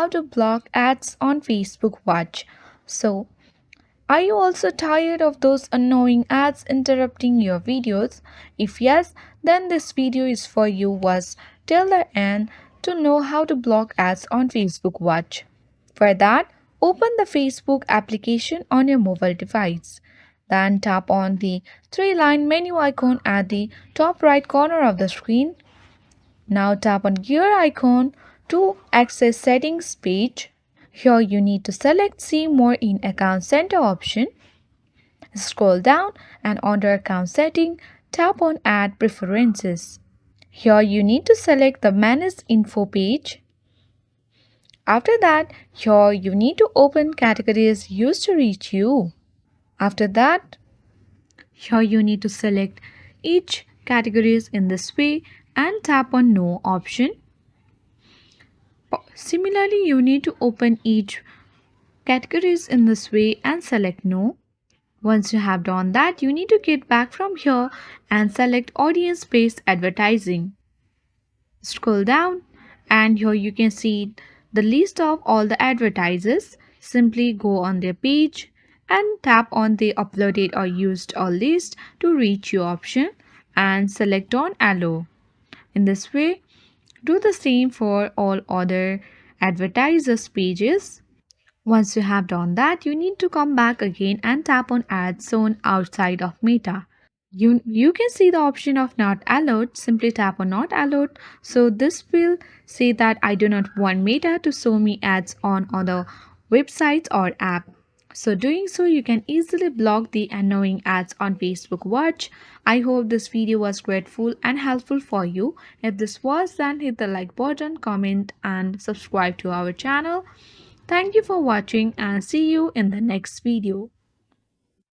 how to block ads on Facebook Watch. So, are you also tired of those annoying ads interrupting your videos? If yes, then this video is for you. Was till the end to know how to block ads on Facebook Watch. For that, open the Facebook application on your mobile device. Then tap on the three-line menu icon at the top right corner of the screen. Now tap on gear icon to access settings page. Here you need to select see more in account center option. Scroll down and under account setting, tap on add preferences. Here you need to select the manage info page. After that, here you need to open categories used to reach you. After that, here you need to select each categories in this way and tap on no option. Similarly, you need to open each categories in this way and select no. Once you have done that, you need to get back from here and select audience-based advertising. Scroll down and here you can see the list of all the advertisers. Simply go on their page and tap on the uploaded or used or list to reach your option and select on allow. In this way, do the same for all other advertisers pages. Once you have done that, you need to come back again and tap on ads shown outside of Meta. You can see the option of not allowed. Simply tap on not allowed. So this will say that I do not want Meta to show me ads on other websites or app. So doing so, you can easily block the annoying ads on Facebook Watch. I hope this video was grateful and helpful for you. If this was, then hit the like button, comment and subscribe to our channel. Thank you for watching and see you in the next video.